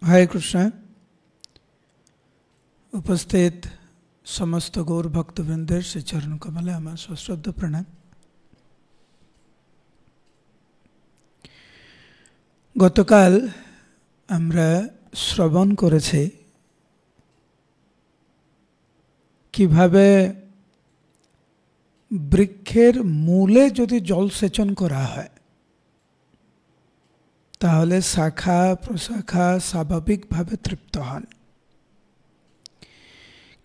हरे कृष्ण। उपस्थित समस्त गौर भक्तवृंदेर श्री चरण कमले आमार सश्रद्ध प्रणाम। गतकाल आमरा श्रवण करेছি কিভাবে বৃক্ষের মূলে যদি জলসেচন করা হয় তাহলে শাখা প্রশাখা স্বাভাবিকভাবে তৃপ্ত হন,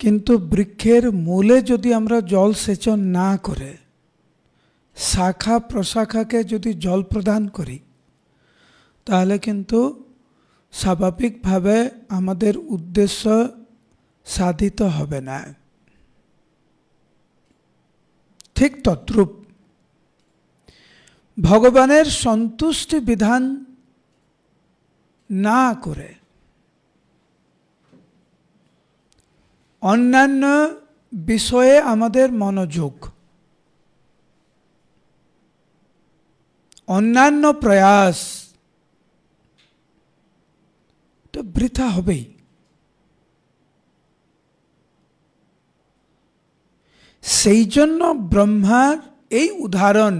কিন্তু বৃক্ষের মূলে যদি আমরা জলসেচন না করে শাখা প্রশাখাকে যদি জল প্রদান করি তাহলে কিন্তু স্বাভাবিকভাবে আমাদের উদ্দেশ্য সাধিত হবে না। ঠিক তদ্রূপ ভগবানের সন্তুষ্টি বিধান না করে অন্যান্য বিষয়ে আমাদের মনোযোগ, অন্যান্য প্রয়াস তো বৃথা হবেই। সেই জন্য ব্রহ্মার এই উদাহরণ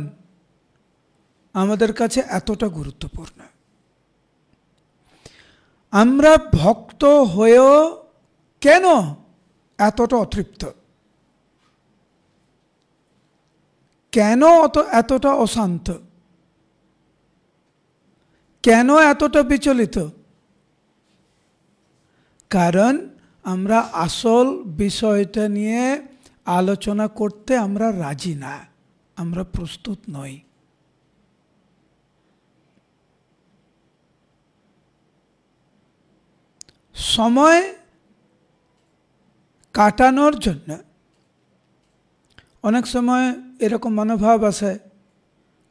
আমাদের কাছে এতটা গুরুত্বপূর্ণ। আমরা ভক্ত হয়েও কেন এতটা অতৃপ্ত, কেন এতটা অশান্ত, কেন এতটা বিচলিত? কারণ আমরা আসল বিষয়টা নিয়ে আলোচনা করতে আমরা রাজি না, আমরা প্রস্তুত নই। সময় কাটানোর জন্য অনেক সময় এরকম মনোভাব আসে,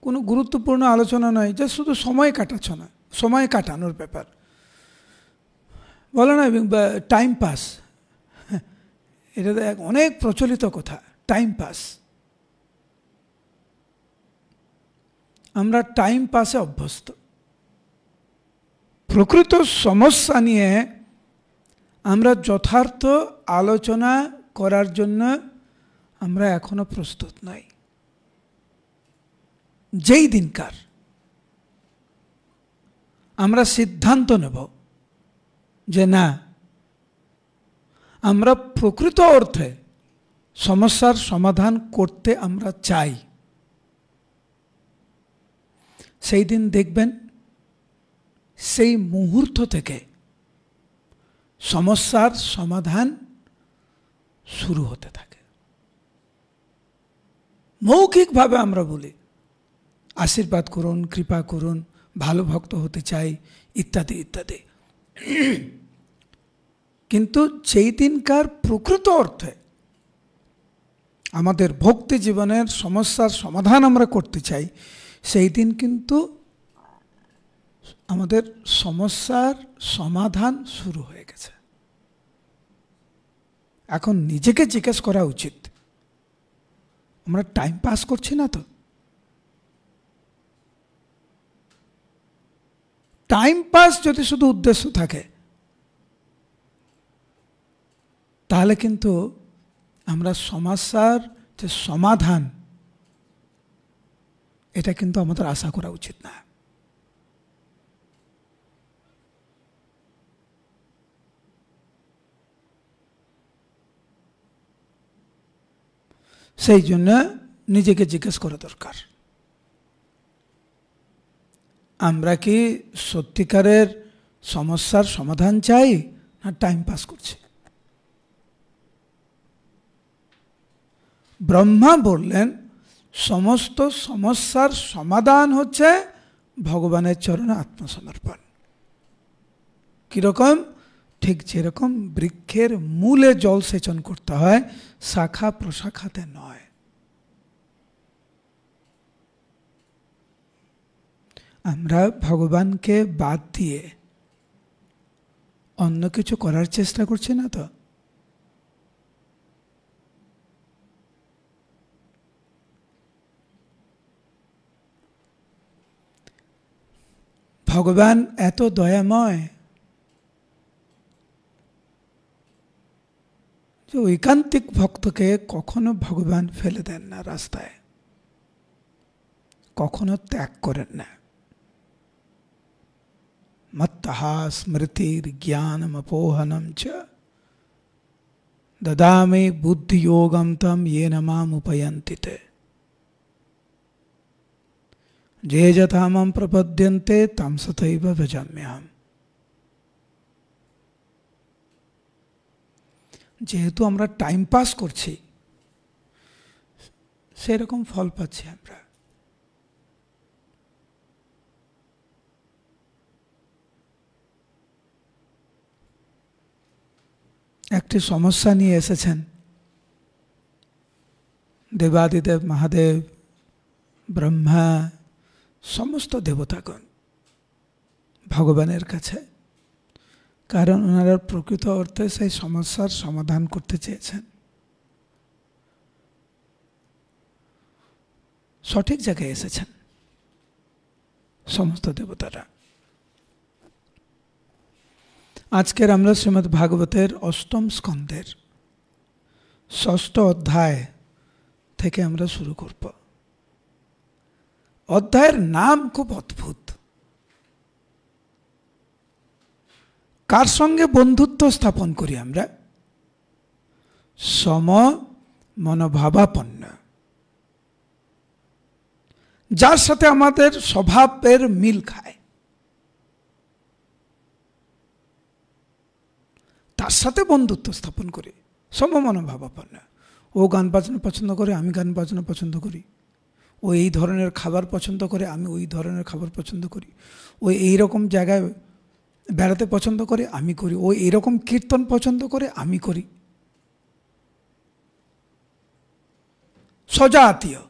কোনো গুরুত্বপূর্ণ আলোচনা নয়, যে শুধু সময় কাটাচ্ছ না, সময় কাটানোর ব্যাপার বলে না, টাইম পাস, এটা তো অনেক প্রচলিত কথা, টাইম পাস। আমরা টাইম পাসে অভ্যস্ত। প্রকৃত সমস্যা নিয়ে আমরা যথার্থ আলোচনা করার জন্য আমরা এখনো প্রস্তুত নই। যেই দিনকার আমরা সিদ্ধান্ত নেব যে না, আমরা প্রকৃত অর্থে সমস্যার সমাধান করতে আমরা চাই, সেই দিন দেখবেন সেই মুহূর্ত থেকে সমস্যার সমাধান শুরু হতে থাকে। মৌখিকভাবে আমরা বলি আশীর্বাদ করুন, কৃপা করুন, ভালো ভক্ত হতে চাই, ইত্যাদি ইত্যাদি, কিন্তু যেই দিনকার প্রকৃত অর্থে আমাদের ভক্তি জীবনের সমস্যার সমাধান আমরা করতে চাই, সেই দিন কিন্তু আমাদের সমস্যার সমাধান শুরু হয়ে গেছে। এখন নিজেকে জিজ্ঞেস করা উচিত, আমরা টাইম পাস করছি না তো? টাইম পাস যদি শুধু উদ্দেশ্য থাকে তাহলে কিন্তু আমরা সমস্যার যে সমাধান এটা কিন্তু আমাদের আশা করা উচিত না। সেই জন্য নিজেকে জিজ্ঞেস করা দরকার, আমরা কি সত্যিকারের সমস্যার সমাধান চাই না টাইম পাস করছি? ব্রহ্মা বললেন সমস্ত সমস্যার সমাধান হচ্ছে ভগবানের চরণে আত্মসমর্পণ। কিরকম? ঠিক যেরকম বৃক্ষের মূলে জল সেচন করতে হয়, শাখা প্রশাখাতে নয়। আমরা ভগবানকে বাদ দিয়ে অন্য কিছু করার চেষ্টা করছি না তো? ভগবান এত দয়াময়, যে ঐকান্তিক ভক্তকে কখনো ভগবান ফেলে দেন না রাস্তায়, কখনো ত্যাগ করেন না। মত্তহা স্মৃতির জ্ঞানম অপোহনম চ দদামি বুদ্ধিযোগম তম येन माम उपयन्ति ते। যে যথা মাম প্রপদ্যন্তে তম তথৈব ভজাম্যহম। যেহেতু আমরা টাইম পাস করছি, সেরকম ফল পাচ্ছি আমরা। একটি সমস্যা নিয়ে এসেছেন দেবাদিদেব, মহাদেব, ব্রহ্মা, সমস্ত দেবতাগণ ভগবানের কাছে, কারণ ওনারা প্রকৃত অর্থে সেই সমস্যার সমাধান করতে চেয়েছেন। সঠিক জায়গায় এসেছেন সমস্ত দেবতারা। আজকের আমরা শ্রীমদ্ ভাগবতের অষ্টম স্কন্ধের ষষ্ঠ অধ্যায় থেকে আমরা শুরু করব। অধ্যায়ের নাম খুব অদ্ভুত। কার সঙ্গে বন্ধুত্ব স্থাপন করি আমরা? সম মনোভাবাপন্ন, যার সাথে আমাদের স্বভাবের মিল খায়, তার সাথে বন্ধুত্ব স্থাপন করি। সমমনোভাবাপন্ন। ও গান বাজনা পছন্দ করে, আমি গান বাজনা পছন্দ করি। ও এই ধরনের খাবার পছন্দ করে, আমি ওই ধরনের খাবার পছন্দ করি। ও এইরকম জায়গায় বেড়াতে পছন্দ করে, আমি করি। ও এরকম কীর্তন পছন্দ করে, আমি করি। স্বজাতীয়।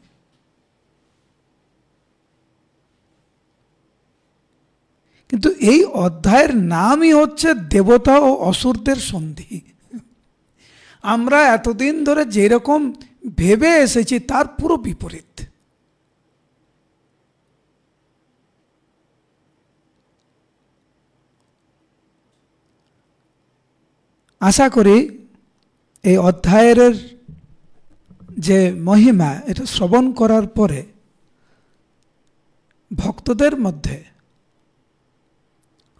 কিন্তু এই অধ্যায়ের নামই হচ্ছে দেবতা ও অসুরদের সন্ধি। আমরা এতদিন ধরে যেরকম ভেবে এসেছি তার পুরো বিপরীত। আশা করি এই অধ্যায়ের যে মহিমা, এটা শ্রবণ করার পরে ভক্তদের মধ্যে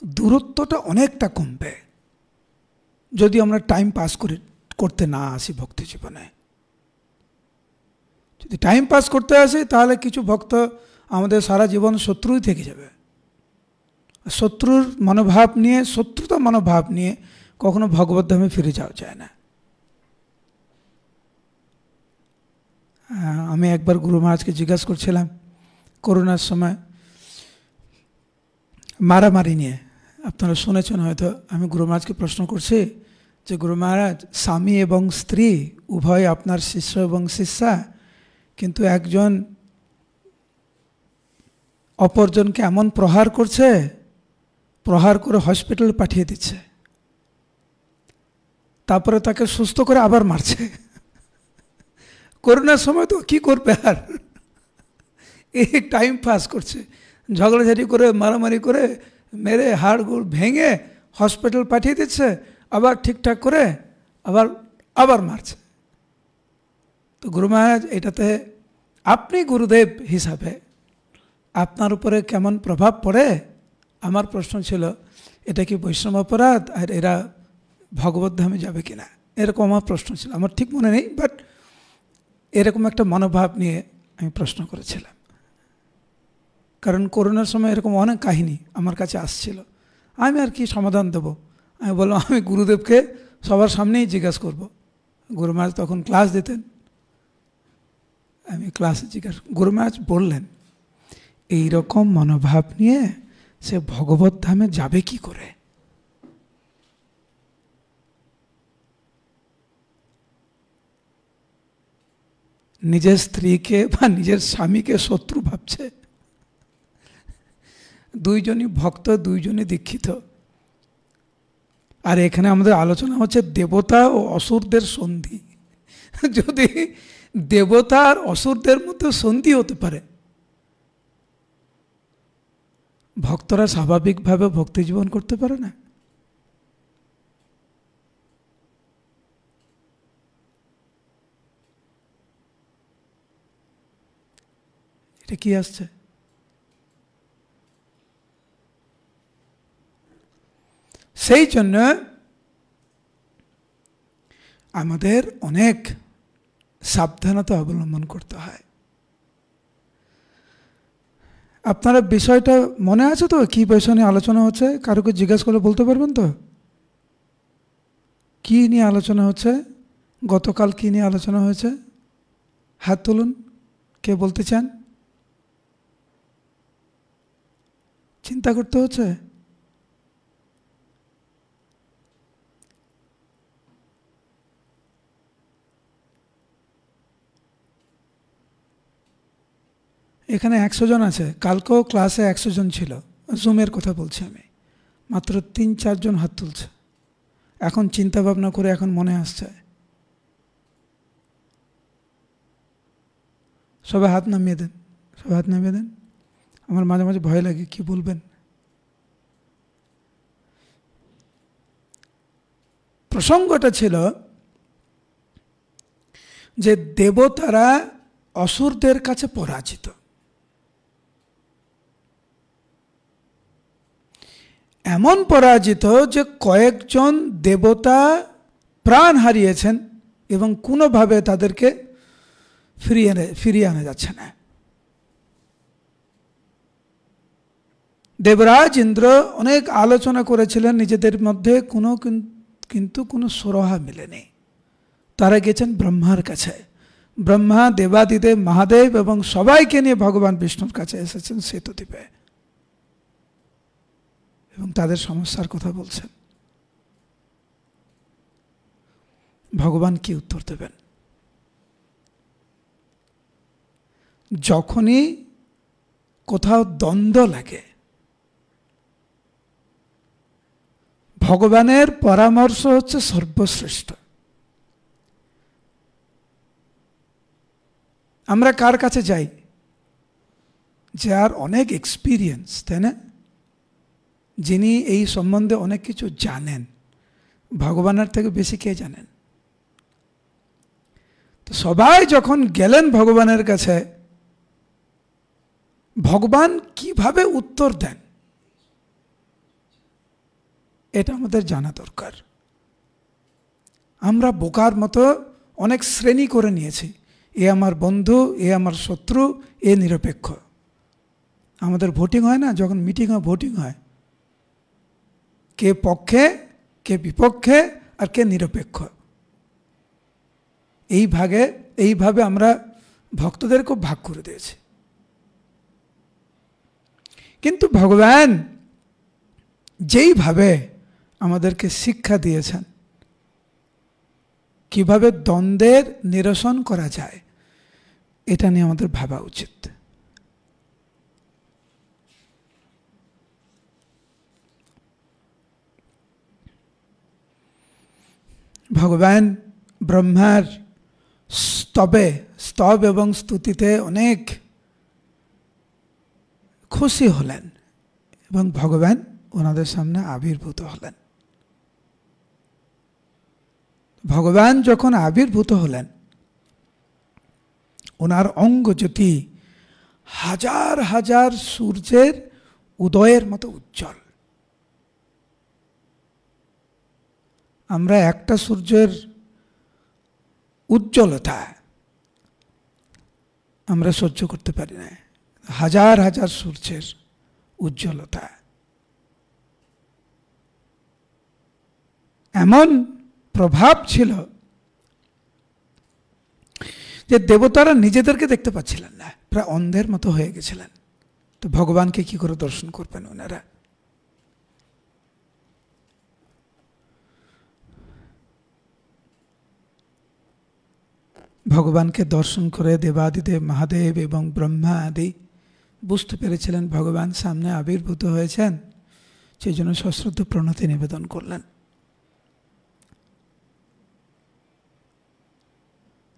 দূরত্বটা অনেকটা কমবে, যদি আমরা টাইম পাস করতে না আসি ভক্তি জীবনে। যদি টাইম পাস করতে আসি তাহলে কিছু ভক্ত আমাদের সারা জীবন শত্রুই থেকে যাবে। শত্রুর মনোভাব নিয়ে, শত্রুতা মনোভাব নিয়ে কখনো ভগবত ধামে ফিরে যাওয়া যায় না। আমি একবার গুরু মহারাজকে জিজ্ঞাসা করছিলাম করোনার সময় মারামারি নিয়ে, আপনারা শুনেছেন হয়তো। আমি গুরু মহারাজকে প্রশ্ন করছি যে গুরু মহারাজ, স্বামী এবং স্ত্রী উভয় আপনার শিষ্য এবং শিষ্যা, কিন্তু একজন অপরজনকে এমন প্রহার করছে, প্রহার করে হসপিটালে পাঠিয়ে দিচ্ছে, তারপরে তাকে সুস্থ করে আবার মারছে। করোনার সময় তো কি করবে আর, এই টাইম পাস করছে, ঝগড়াঝাটি করে, মারামারি করে, মেরে হাড় গুড় ভেঙে হসপিটাল পাঠিয়ে দিচ্ছে, আবার ঠিকঠাক করে আবার আবার মারছে। তো গুরু মহারাজ, এটাতে আপনি গুরুদেব হিসাবে আপনার উপরে কেমন প্রভাব পড়ে? আমার প্রশ্ন ছিল, এটা কি বৈষ্ণব অপরাধ আর এরা ভগবত ধামে যাবে কিনা, এরকম আমার প্রশ্ন ছিল। আমার ঠিক মনে নেই, বাট এরকম একটা মনোভাব নিয়ে আমি প্রশ্ন করেছিলাম। কারণ করোনার সময় এরকম অনেক কাহিনী আমার কাছে আসছিল। আমি আর কি সমাধান দেব? আমি বললাম, আমি গুরুদেবকে সবার সামনেই জিজ্ঞাসা করব। গুরু মহারাজ তখন ক্লাস দিতেন, আমি ক্লাসে জিজ্ঞাসা, গুরু মহারাজ বললেন, এইরকম মনোভাব নিয়ে সে ভগবত ধামে যাবে কি করে? নিজের স্ত্রীকে বা নিজের স্বামীকে শত্রু ভাবছে। দুইজনই ভক্ত, দুইজনই দীক্ষিত। আর এখানে আমাদের আলোচনা হচ্ছে দেবতা ও অসুরদের সন্ধি। যদি দেবতা আর অসুরদের মধ্যে সন্ধি হতে পারে, ভক্তরা স্বাভাবিকভাবে ভক্তি জীবন করতে পারে না। এটা কি আসছে? সেই জন্য আমাদের অনেক সাবধানতা অবলম্বন করতে হয়। আপনারা বিষয়টা মনে আছে তো, কি বিষয় নিয়ে আলোচনা হচ্ছে? কারোকে জিজ্ঞাসা করলে বলতে পারবেন তো কি নিয়ে আলোচনা হচ্ছে? গতকাল কি নিয়ে আলোচনা হয়েছে? হাত তুলুন, কে বলতে চান? চিন্তা করতে হচ্ছে। এখানে 100 জন আছে, কালকেও ক্লাসে 100 জন ছিল। জুমের কথা বলছি আমি, মাত্র 3-4 জন হাত তুলছে। এখন চিন্তা ভাবনা করে এখন মনে আসছে। সবাই হাত নামিয়ে দেন, সবাই হাত নামিয়ে দেন। আমার মাঝে মাঝে ভয় লাগে কি বলবেন। প্রসঙ্গটা ছিল যে দেবতারা অসুরদের কাছে পরাজিত। এমন পরাজিত যে কয়েকজন দেবতা প্রাণ হারিয়েছেন এবং কোনোভাবে তাদেরকে ফিরিয়ে আনা যাচ্ছে না। দেবরাজ ইন্দ্র অনেক আলোচনা করেছিলেন নিজেদের মধ্যে, কিন্তু কোনো সুরাহা মেলেনি। তারা গেছেন ব্রহ্মার কাছে। ব্রহ্মা, দেবাদিদেব, মহাদেব এবং সবাইকে নিয়ে ভগবান বিষ্ণুর কাছে এসেছেন সেতুদ্বীপে এবং তাদের সমস্যার কথা বলছেন। ভগবান কি উত্তর দেবেন? যখনই কোথাও দ্বন্দ্ব লাগে, ভগবানের পরামর্শ হচ্ছে সর্বশ্রেষ্ঠ। আমরা কার কাছে যাই? যার অনেক এক্সপিরিয়েন্স, তাই না? যিনি এই সম্বন্ধে অনেক কিছু জানেন। ভগবানের থেকে বেশি কে জানেন? তো সবাই যখন গেলেন ভগবানের কাছে, ভগবান কিভাবে উত্তর দেন এটা আমাদের জানা দরকার। আমরা বোকার মতো অনেক শ্রেণী করে নিয়েছি। এ আমার বন্ধু, এ আমার শত্রু, এ নিরপেক্ষ। আমাদের ভোটিং হয় না, যখন মিটিং হয় ভোটিং হয়, কে পক্ষে, কে বিপক্ষে, আর কে নিরপেক্ষ। এইভাবে আমরা ভক্তদেরকে ভাগ করে দিয়েছি। কিন্তু ভগবান যেইভাবে আমাদেরকে শিক্ষা দিয়েছেন কিভাবে দ্বন্দ্বের নিরসন করা যায়, এটা নিয়ে আমাদের ভাবা উচিত। ভগবান ব্রহ্মার স্তব এবং স্তুতিতে অনেক খুশি হলেন এবং ভগবান ওনাদের সামনে আবির্ভূত হলেন। ভগবান যখন আবির্ভূত হলেন, ওনার অঙ্গজ্যোতি হাজার হাজার সূর্যের উদয়ের মতো উজ্জ্বল। আমরা একটা সূর্যের উজ্জ্বলতা আমরা সহ্য করতে পারি না, হাজার হাজার সূর্যের উজ্জ্বলতা। এমন প্রভাব ছিল যে দেবতারা নিজেদেরকে দেখতে পাচ্ছিলেন না, প্রায় অন্ধের মতো হয়ে গেছিলেন। তো ভগবানকে কি করে দর্শন করবেন ওনারা? ভগবানকে দর্শন করে দেবাদিদেব, মহাদেব এবং ব্রহ্মা আদি বুঝতে পেরেছিলেন ভগবান সামনে আবির্ভূত হয়েছেন, সেই জন্য সশ্রদ্ধ প্রণতি নিবেদন করলেন।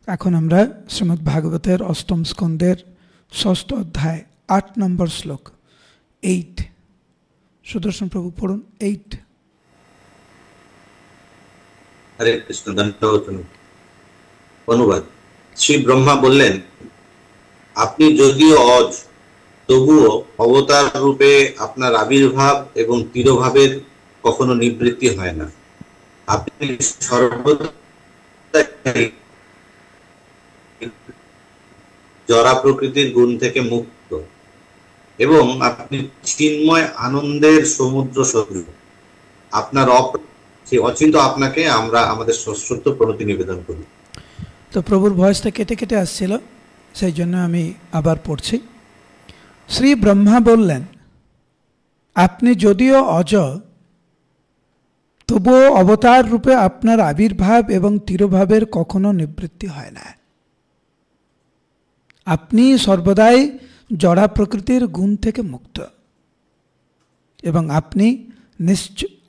এখন আমরা শ্রীমদ্ ভাগবতের অষ্টম স্কন্ধের 6ষ্ঠ অধ্যায় 8 নম্বর শ্লোক 8। সুদর্শন প্রভু পড়ুন 8। হরে কৃষ্ণ। দণ্ডবৎ অনুবাদ। শ্রী ব্রহ্মা বললেন, আপনি যদিও অজ, তবুও অবতার রূপে আপনার আবির্ভাব এবং তিরোভাবের কখনো নিবৃত্তি হয় না। আপনি সর্বদা জড়া প্রকৃতির গুণ থেকে মুক্ত, এবং আপনি চিন্ময় আনন্দের সমুদ্র সদৃশ। আপনার সেই অচিন্ত আপনাকে আমরা আমাদের সশ্রদ্ধ প্রণতি নিবেদন করি। তো প্রভুর ভয়েসটা কেটে কেটে আসছিল, সেই জন্য আমি আবার পড়ছি। শ্রী ব্রহ্মা বললেন, আপনি যদিও অজ, তবুও অবতার রূপে আপনার আবির্ভাব এবং তিরোভাবের কখনো নিবৃত্তি হয় না। আপনি সর্বদাই জড়া প্রকৃতির গুণ থেকে মুক্ত, এবং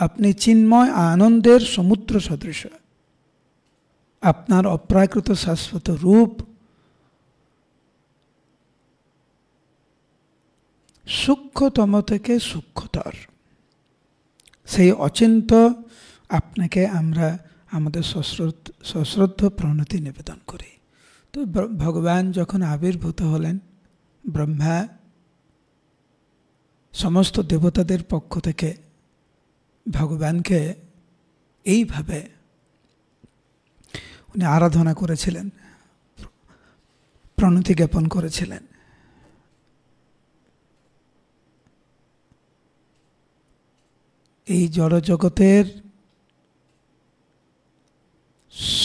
আপনি চিন্ময় আনন্দের সমুদ্র সদৃশ। আপনার অপ্রাকৃত শাশ্বত রূপ সূক্ষ্মতম থেকে সূক্ষ্মতর। সেই অচিন্ত আপনাকে আমরা আমাদের সশ্রদ্ধ প্রণতি নিবেদন করি। তো ভগবান যখন আবির্ভূত হলেন, ব্রহ্মা সমস্ত দেবতাদের পক্ষ থেকে ভগবানকে এইভাবে উনি আরাধনা করেছিলেন, প্রণতি জ্ঞাপন করেছিলেন। এই জড়জগতের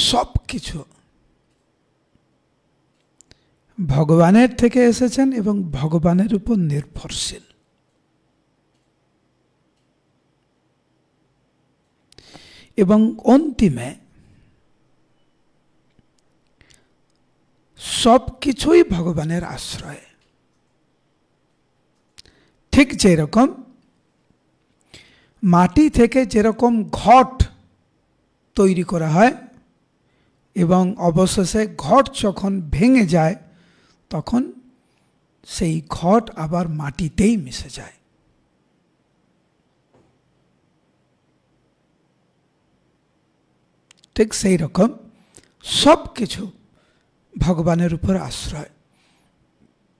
সব কিছু ভগবানের থেকে এসেছেন এবং ভগবানের উপর নির্ভরশীল। এবং অন্তিমে সব কিছুই ভগবানের আশ্রয়। ঠিক যেরকম মাটি থেকে যেরকম ঘট তৈরি করা হয় এবং অবশেষে ঘট যখন ভেঙে যায় তখন সেই ঘট আবার মাটিতেই মিশে যায়। ঠিক সেই রকম সব কিছু ভগবানের উপর আশ্রয়,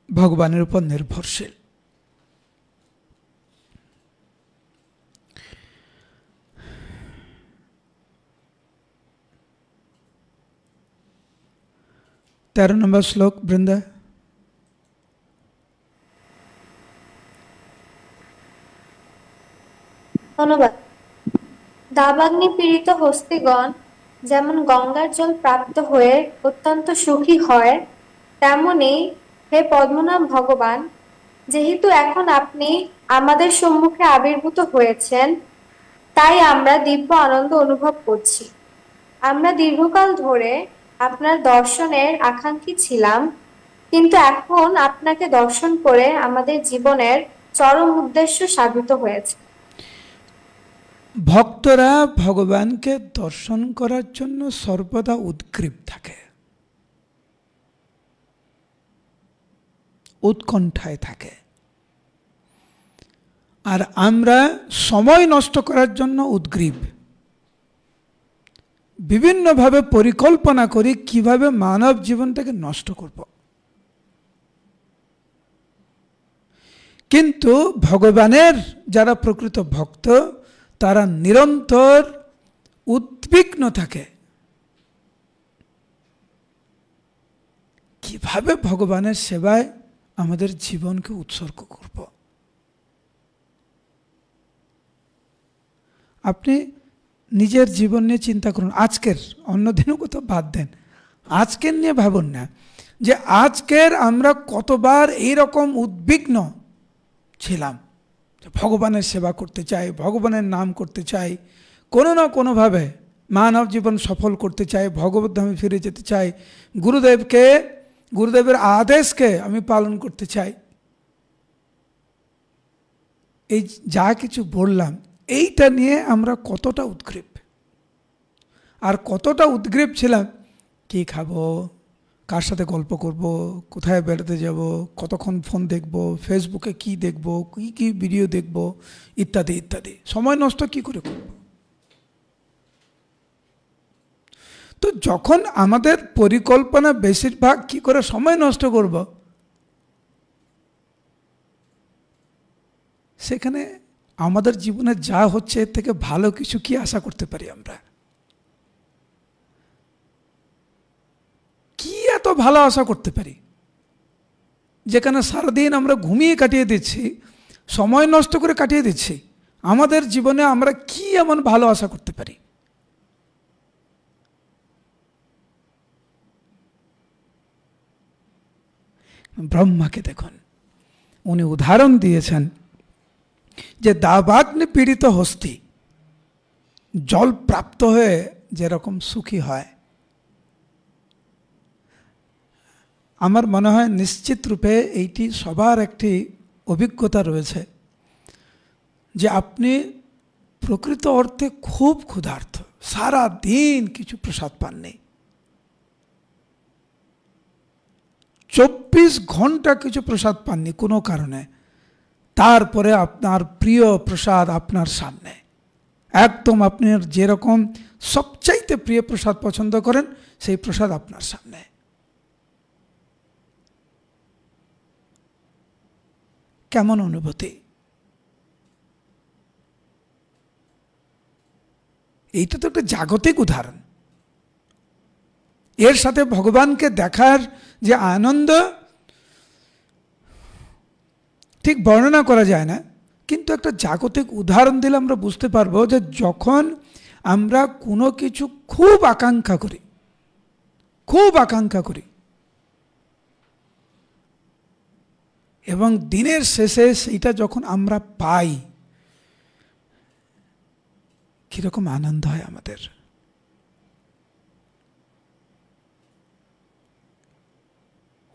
ভগবানের উপর নির্ভরশীল। तेरह नंबर श्लोक बृंदा। ধন্যবাদ। দাবাগ্নি পীড়িত হস্তিগণ যেমন গঙ্গার জল প্রাপ্ত হয়ে অত্যন্ত সুখী হয়, তেমনি হে পদ্মনাভ ভগবান, যেহেতু এখন আপনি আমাদের সম্মুখে আবির্ভূত হয়েছেন, তাই আমরা দিব্য আনন্দ অনুভব করছি। আমরা দীর্ঘকাল ধরে আপনার দর্শনের আকাঙ্ক্ষী ছিলাম, কিন্তু এখন আপনাকে দর্শন করে আমাদের জীবনের চরম উদ্দেশ্য সাধিত হয়েছে। ভক্তরা ভগবানকে দর্শন করার জন্য সর্বদা উদ্গ্রীব থাকে, উৎকণ্ঠায় থাকে। আর আমরা সময় নষ্ট করার জন্য উদ্গ্রীব। বিভিন্নভাবে পরিকল্পনা করি কিভাবে মানব জীবনটাকে নষ্ট করব। কিন্তু ভগবানের যারা প্রকৃত ভক্ত, তারা নিরন্তর উদ্বিগ্ন থাকে কিভাবে ভগবানের সেবায় আমাদের জীবনকে উৎসর্গ করব। আপনি নিজের জীবন নিয়ে চিন্তা করুন, আজকের, অন্যদিনও কোথাও বাদ দেন, আজকের নিয়ে ভাবুন না যে আজকের আমরা কতবার এইরকম উদ্বিগ্ন ছিলাম, ভগবানের সেবা করতে চাই, ভগবানের নাম করতে চাই, কোনো না কোনোভাবে মানব জীবন সফল করতে চাই, ভগবত ধামে ফিরে যেতে চাই, গুরুদেবের আদেশকে আমি পালন করতে চাই। এই যা কিছু বললাম, এইটা নিয়ে আমরা কতটা উদ্গ্রীব, আর কতটা উদ্গ্রীব ছিলাম কি খাবো, কার সাথে গল্প করব, কোথায় বেড়াতে যাব, কতক্ষণ ফোন দেখব, ফেসবুকে কি দেখব, কি ভিডিও দেখব, ইত্যাদি ইত্যাদি। সময় নষ্ট কি করে করব? তো যখন আমাদের পরিকল্পনা বেশিরভাগ কি করে সময় নষ্ট করব, সেখানে আমাদের জীবনে যা হচ্ছে এর থেকে ভালো কিছু কি আশা করতে পারি আমরা? কি এত ভালো আশা করতে পারি? যেখানে সারাদিন আমরা ঘুমিয়ে কাটিয়ে দিচ্ছি, সময় নষ্ট করে কাটিয়ে দিচ্ছি, আমাদের জীবনে আমরা কি এমন ভালো আশা করতে পারি? ব্রহ্মাকে দেখুন, উনি উদাহরণ দিয়েছেন যে দাবাগ্নি পীড়িত হস্তি জল প্রাপ্ত হয়ে যেরকম সুখী হয়, আমার মনে হয় নিশ্চিত রূপে এইটি সবার একটি অভিজ্ঞতা রয়েছে যে আপনি প্রকৃত অর্থে খুব ক্ষুধার্ত, সারা দিন কিছু প্রসাদ পাননি, 24 ঘন্টা কিছু প্রসাদ পাননি কোনো কারণে, তারপরে আপনার প্রিয় প্রসাদ আপনার সামনে, একদম আপনার যেরকম সবচাইতে প্রিয় প্রসাদ পছন্দ করেন সেই প্রসাদ আপনার সামনে। কেমন অনুভূতি? এইটা তো একটা জাগতিক উদাহরণ। এর সাথে ভগবানকে দেখার যে আনন্দ ঠিক বর্ণনা করা যায় না, কিন্তু একটা জাগতিক উদাহরণ দিলে আমরা বুঝতে পারবো যে যখন আমরা কোনো কিছু খুব আকাঙ্ক্ষা করি এবং দিনের শেষে সেইটা যখন আমরা পাই, কিরকম আনন্দ হয় আমাদের।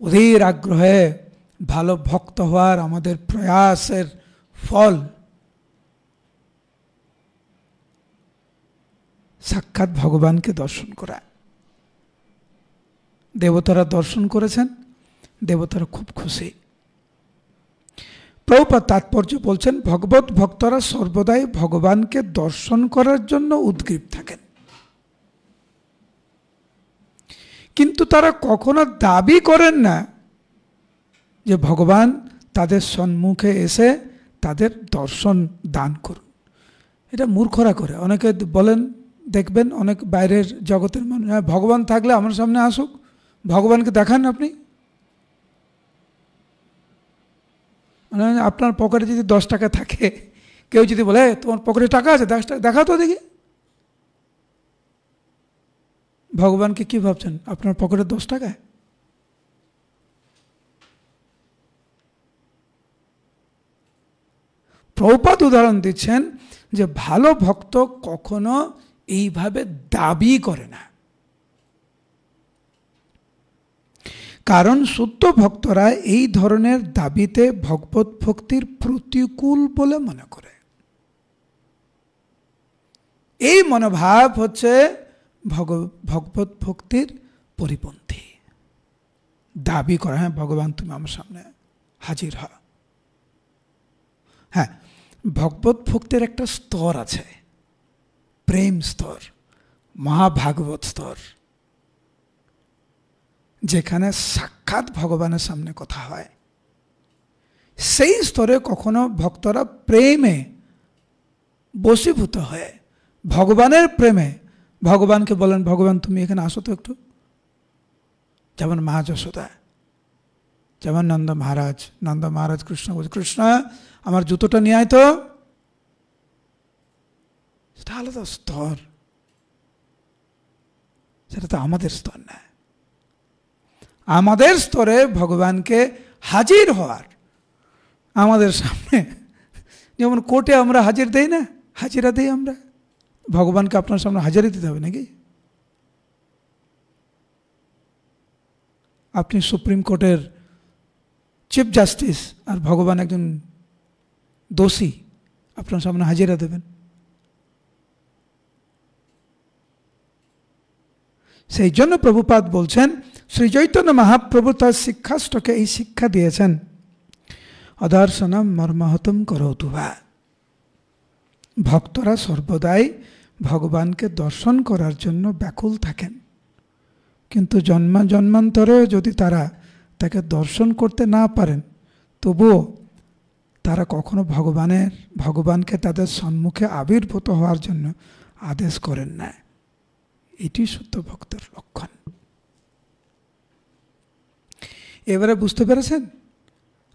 অধীর আগ্রহে ভালো ভক্ত হওয়ার আমাদের প্রয়াসের ফল সাক্ষাৎ ভগবানকে দর্শন করা। দেবতারা দর্শন করেছেন, দেবতারা খুব খুশি। প্রভুপাদ তাৎপর্য বলছেন, ভগবত ভক্তরা সর্বদাই ভগবানকে দর্শন করার জন্য উদ্গ্রীব থাকেন, কিন্তু তারা কখনো দাবি করেন না যে ভগবান তাদের সম্মুখে এসে তাদের দর্শন দান করুন। এটা মূর্খরা করে। অনেকে বলেন, দেখবেন অনেক বাইরের জগতের মানুষ, ভগবান থাকলে আমার সামনে আসুক, ভগবানকে দেখান আপনি। মানে আপনার পকেটে যদি 10 টাকা থাকে, কেউ যদি বলে তোমার পকেটে টাকা আছে, দেখা তো দেখি, ভগবানকে কি ভাবছেন আপনার পকেটে 10 টাকা? প্রভুপাদ উদাহরণ দিচ্ছেন যে ভালো ভক্ত কখনো এইভাবে দাবি করে না, কারণ শুদ্ধ ভক্তরা এই ধরনের দাবিতে ভগবত ভক্তির প্রতিকূল বলে মনে করে। এই মনোভাব হচ্ছে ভগবত ভক্তির পরিপন্থী। দাবি করা, হ্যাঁ ভগবান তুমি আমার সামনে হাজির হ। হ্যাঁ, ভগবত ভক্তির একটা স্তর আছে, প্রেম স্তর, মহাভাগবত স্তর, যেখানে সাক্ষাৎ ভগবানের সামনে কথা হয়। সেই স্তরে কখনো ভক্তরা প্রেমে বশীভূত হয়ে ভগবানের প্রেমে ভগবানকে বলেন, ভগবান তুমি এখানে আসো তো একটু। যেমন মা যশোদা, যেমন নন্দ মহারাজ কৃষ্ণ বলছে, কৃষ্ণ আমার জুতোটা নিয়ে আয় তো। সেটা আলাদা স্তর, সেটা তো আমাদের স্তর না। আমাদের স্তরে ভগবানকে হাজির হওয়ার, আমাদের সামনে যেমন কোর্টে আমরা হাজির দেই না, হাজিরা দেই আমরা, ভগবানকে আপনার সামনে হাজিরা দিতে হবে নাকি? আপনি সুপ্রিম কোর্টের চিফ জাস্টিস আর ভগবান একজন দোষী, আপনার সামনে হাজিরা দেবেন? সেই জন্য প্রভুপাদ বলছেন, শ্রী চৈতন্য মহাপ্রভু তার শিক্ষাষ্টকে এই শিক্ষা দিয়েছেন, অদর্শনম মর্মাহতম করোতু বা। ভক্তরা সর্বদাই ভগবানকে দর্শন করার জন্য ব্যাকুল থাকেন, কিন্তু জন্মান্তরেও যদি তারা তাকে দর্শন করতে না পারেন, তবুও তারা কখনো ভগবানকে তাদের সম্মুখে আবির্ভূত হওয়ার জন্য আদেশ করেন না। এটি শুদ্ধ ভক্তের লক্ষণ। এবারে বুঝতে পেরেছেন?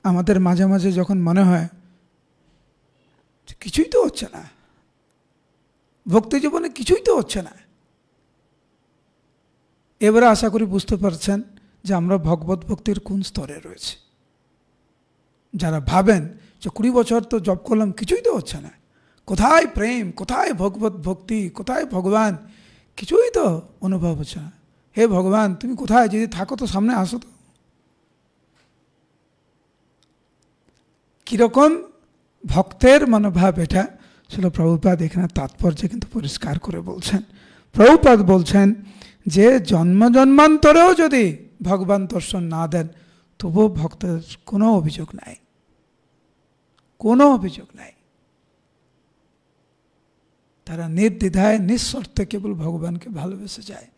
আমাদের মাঝে মাঝে যখন মনে হয় কিছুই তো হচ্ছে না, ভক্তি জীবনে কিছুই তো হচ্ছে না, এবারে আশা করি বুঝতে পারছেন যে আমরা ভগবত ভক্তির কোন স্তরে রয়েছে। যারা ভাবেন যে 20 বছর তো জপ করলাম, কিছুই তো হচ্ছে না, কোথায় প্রেম, কোথায় ভগবত ভক্তি, কোথায় ভগবান, কিছুই তো অনুভব হচ্ছে না। হে ভগবান, তুমি কোথায়? যদি থাকো তো সামনে আসো তো। কীরকম ভক্তের মনোভাব এটা ছিল, প্রভুপাদ এখানে তাৎপর্য কিন্তু পরিষ্কার করে বলছেন। প্রভুপাদ বলছেন যে জন্ম জন্মান্তরেও যদি ভগবান দর্শন না দেন, তবুও ভক্তের কোনো অভিযোগ নাই, কোনো অভিযোগ নাই। তারা নির্দ্বিধায় নিঃশর্তে কেবল ভগবানকে ভালোবেসে যায়।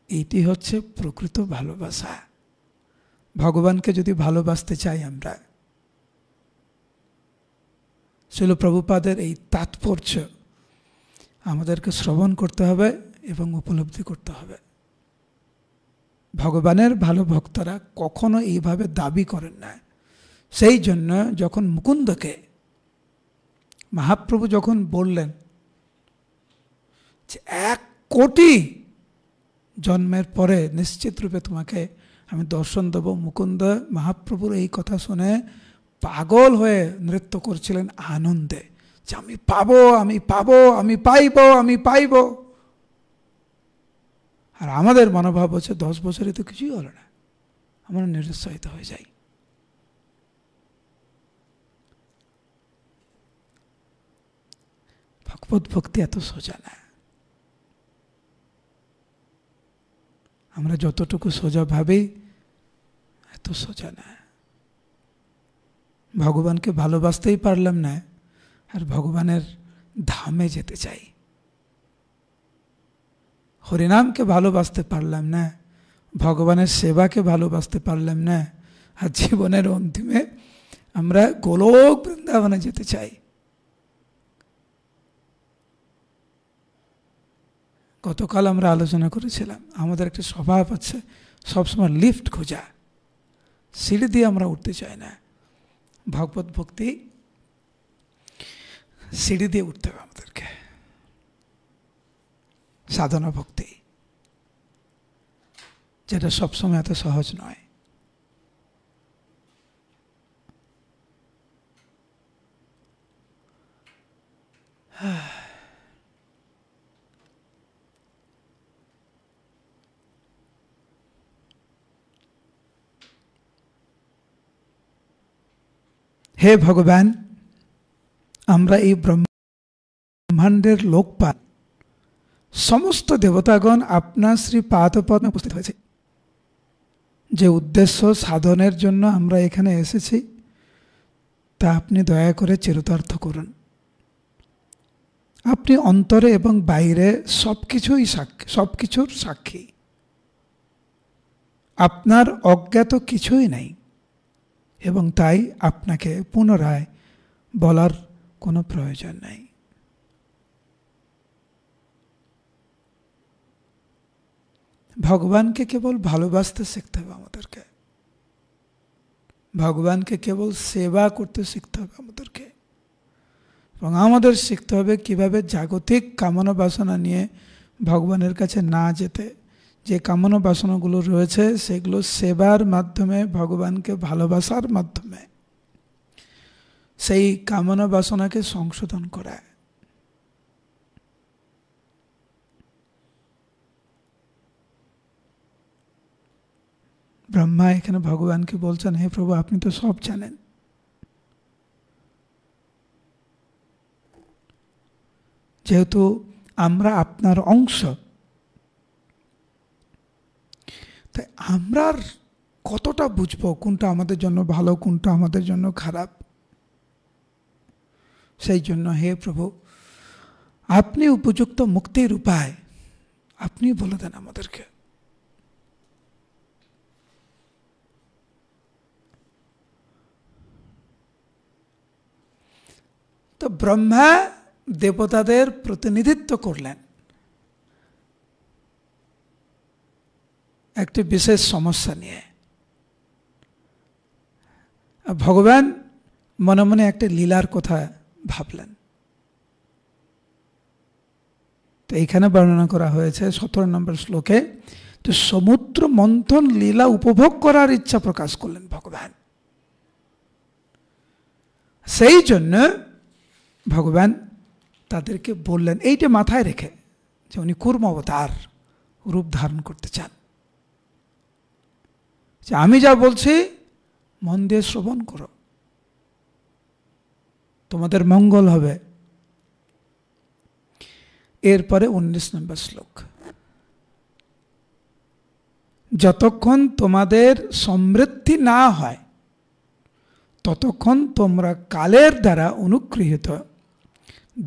এইটি হচ্ছে প্রকৃত ভালোবাসা। ভগবানকে যদি ভালোবাসতে চাই আমরা, শিল প্রভুপাদের এই তাৎপর্য আমাদেরকে শ্রবণ করতে হবে এবং উপলব্ধি করতে হবে। ভগবানের ভালো ভক্তরা কখনো এইভাবে দাবি করেন না। সেই জন্য যখন মুকুন্দকে মহাপ্রভু যখন বললেন যে 1 কোটি জন্মের পরে নিশ্চিত রূপে তোমাকে আমি দর্শন দেব, মুকুন্দ মহাপ্রভুর এই কথা শুনে পাগল হয়ে নৃত্য করছিলেন আনন্দে, যে আমি পাবো, আমি পাবো, আমি পাইব, আমি পাইব। আর আমাদের মনোভাব হচ্ছে 10 বছরে তো কিছুই হলো না, আমরা নিরুৎসাহিত হয়ে যাই। ভগবত ভক্তি এত সোজা না। আমরা যতটুকু সোজা ভাবি এত সোজা না। ভগবানকে ভালোবাসতেই পারলাম না, আর ভগবানের ধামে যেতে চাই। হরিনামকে ভালোবাসতে পারলাম না, ভগবানের সেবাকে ভালোবাসতে পারলাম না, আর জীবনের অন্তিমে আমরা গোলক বৃন্দাবনে যেতে চাই। গতকাল আমরা আলোচনা করেছিলাম, আমাদের একটা স্বভাব আছে সবসময় লিফট খোঁজা, সিঁড়ি দিয়ে আমরা উঠতে চাই না। ভগবত ভক্তি সিঁড়ি দিয়ে উঠতে হবে আমাদেরকে। সাধনা ভক্তি যেটা সবসময় এত সহজ নয়। হে ভগবান, আমরা এই ব্রহ্মাণ্ডের লোকপাল সমস্ত দেবতাগণ আপনার শ্রী পাদপদ্মে উপস্থিত হয়েছে। যে উদ্দেশ্য সাধনের জন্য আমরা এখানে এসেছি তা আপনি দয়া করে চিরতার্থ করুন। আপনি অন্তরে এবং বাইরে সবকিছুর সাক্ষী। আপনার অজ্ঞাত কিছুই নাই, এবং তাই আপনাকে পুনরায় বলার কোনো প্রয়োজন নাই। ভগবানকে কেবল ভালোবাসতে শিখতে হবে আমাদেরকে। ভগবানকে কেবল সেবা করতে শিখতে হবে আমাদেরকে, এবং আমাদের শিখতে হবে কিভাবে জাগতিক কামনা বাসনা নিয়ে ভগবানের কাছে না যেতে, যে কামনা বাসনাগুলো রয়েছে সেগুলো সেবার মাধ্যমে, ভগবানকে ভালোবাসার মাধ্যমে সেই কামনা বাসনাকে সংশোধন করা। ব্রহ্মা এখানে ভগবানকে বলছেন, হে প্রভু, আপনি তো সব জানেন। যেহেতু আমরা আপনার অংশ, তাই আমরা আর কতটা বুঝবো কোনটা আমাদের জন্য ভালো, কোনটা আমাদের জন্য খারাপ। সেই জন্য হে প্রভু, আপনি উপযুক্ত মুক্তির উপায় আপনি বলে দেন আমাদেরকে। তো ব্রহ্মা দেবতাদের প্রতিনিধিত্ব করলেন একটি বিশেষ সমস্যা নিয়ে। ভগবান মনে মনে একটা লীলার কথা ভাবলেন। তো এইখানে বর্ণনা করা হয়েছে 17 নম্বর শ্লোকে, তো সমুদ্র মন্থন লীলা উপভোগ করার ইচ্ছা প্রকাশ করলেন ভগবান। সেই জন্য ভগবান তাদেরকে বললেন, এইটা মাথায় রেখে যে উনি কুর্ম অবতার রূপ ধারণ করতে চান, যে আমি যা বলছি মন দিয়ে শ্রবণ করো, তোমাদের মঙ্গল হবে। এরপরে 19 নম্বর শ্লোক, যতক্ষণ তোমাদের সমৃদ্ধি না হয় ততক্ষণ তোমরা কালের দ্বারা অনুগৃহীত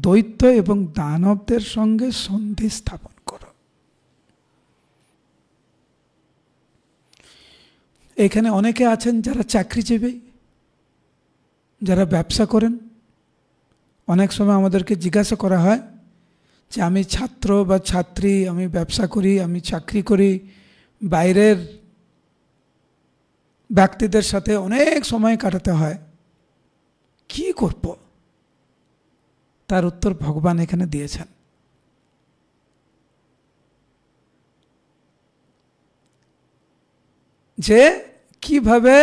দৈত্য এবং দানবদের সঙ্গে সন্ধি স্থাপন করো। এখানে অনেকে আছেন যারা চাকরিজীবী, যারা ব্যবসা করেন। অনেক সময় আমাদেরকে জিজ্ঞাসা করা হয় যে আমি ছাত্র বা ছাত্রী, আমি ব্যবসা করি, আমি চাকরি করি, বাইরের ব্যক্তিদের সাথে অনেক সময় কাটাতে হয়, কি করব? তার উত্তর ভগবান এখানে দিয়েছেন। যে কিভাবে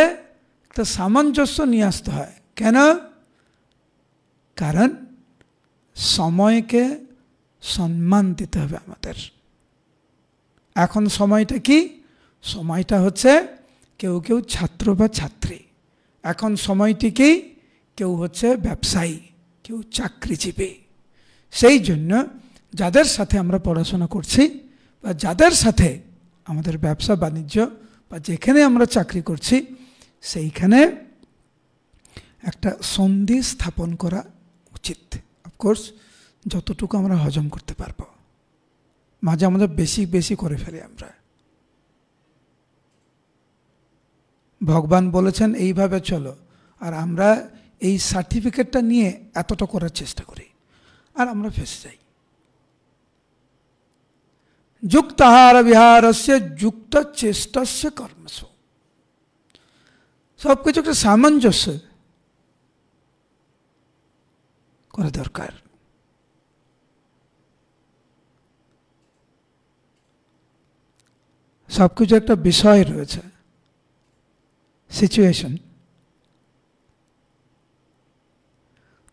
একটা সামঞ্জস্য নিয়ে আসতে হয়। কেন? কারণ সময়কে সম্মান দিতে হবে আমাদের। এখন সময়টা কি? সময়টা হচ্ছে কেউ কেউ ছাত্র বা ছাত্রী, এখন সময়টি কি? কেউ হচ্ছে ব্যবসায়ী, কেউ চাকরিজীবী। সেই জন্য যাদের সাথে আমরা পড়াশোনা করছি বা যাদের সাথে আমাদের ব্যবসা বাণিজ্য বা যেখানে আমরা চাকরি করছি, সেইখানে একটা সন্ধি স্থাপন করা উচিত। অফকোর্স যতটুকু আমরা হজম করতে পারবো, মাঝে আমাদের বেশি বেশি করে ফেলি আমরা। ভগবান বলেছেন এইভাবে চলো, আর আমরা এই সার্টিফিকেটটা নিয়ে এতটা করার চেষ্টা করি, আর আমরা ফেসে যাই। যুক্তাহার বিহারস্য যুক্ত চেষ্টস্য কর্মসু, সব কিছু একটা সামঞ্জস্য করা দরকার। সবকিছু একটা বিষয় রয়েছে, সিচুয়েশন।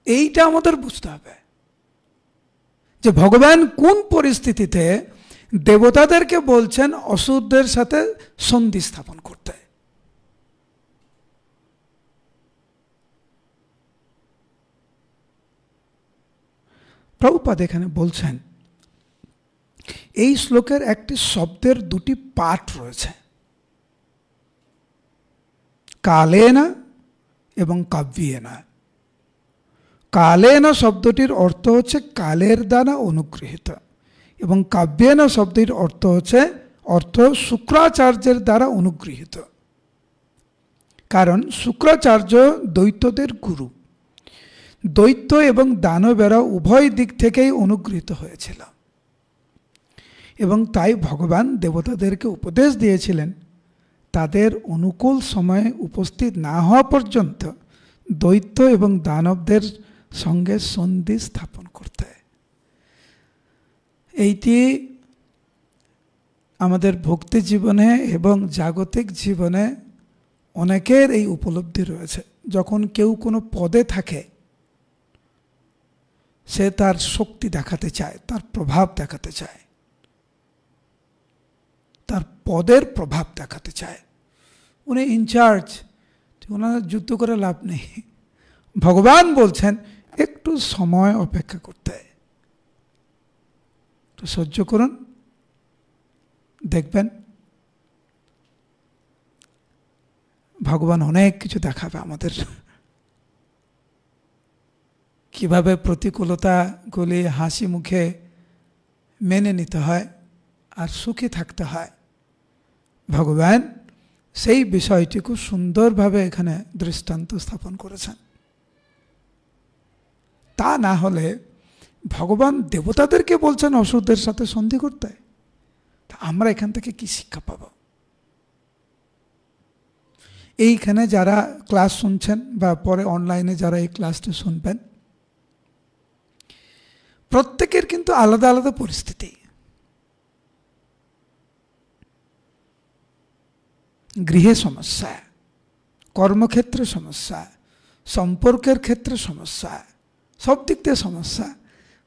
এইটা আমাদের বুঝতে হবে যে ভগবান কোন পরিস্থিতিতে দেবতাদেরকে বলছেন অসুরদের সাথে সন্ধি স্থাপন করতে। প্রভুপাদ এখানে বলছেন, এই শ্লোকের একটি শব্দের দুটি পাঠ রয়েছে, কালেনা এবং কাব্যেনা। কালেনা শব্দটির অর্থ হচ্ছে কালের দ্বারা অনুগৃহীত, এবং কাব্যেনা শব্দটির অর্থ হচ্ছে শুক্রাচার্যের দ্বারা অনুগৃহীত। কারণ শুক্রাচার্য দৈত্যদের গুরু, দৈত্য এবং দানবেরা উভয় দিক থেকেই অনুগৃহীত হয়েছিল, এবং তাই ভগবান দেবতাদেরকে উপদেশ দিয়েছিলেন তাদের অনুকূল সময়ে উপস্থিত না হওয়া পর্যন্ত দৈত্য এবং দানবদের সঙ্গে সন্ধি স্থাপন করতে। এইটি আমাদের ভক্তি জীবনে এবং জাগতিক জীবনে অনেকের এই উপলব্ধি রয়েছে। যখন কেউ কোনো পদে থাকে, সে তার শক্তি দেখাতে চায়, তার প্রভাব দেখাতে চায়, তার পদের প্রভাব দেখাতে চায়। উনি ইনচার্জ, ওনার যুদ্ধ করে লাভ নেই। ভগবান বলছেন একটু সময় অপেক্ষা করতে, একটু সহ্য করুন, দেখবেন ভগবান অনেক কিছু দেখাবে আমাদের। কিভাবে প্রতিকূলতাগুলি হাসি মুখে মেনে নিতে হয় আর সুখী থাকতে হয়, ভগবান সেই বিষয়টি খুব সুন্দরভাবে এখানে দৃষ্টান্ত স্থাপন করেছেন। তা না হলে ভগবান দেবতাদেরকে বলছেন অসুরদের সাথে সন্ধি করতে, তা আমরা এখান থেকে কি শিক্ষা পাব? এইখানে যারা ক্লাস শুনছেন বা পরে অনলাইনে যারা এই ক্লাসটা শুনবেন, প্রত্যেকের কিন্তু আলাদা আলাদা পরিস্থিতি। গৃহে সমস্যা, কর্মক্ষেত্রে সমস্যা, সম্পর্কের ক্ষেত্রে সমস্যা, সব দিক দিয়ে সমস্যা।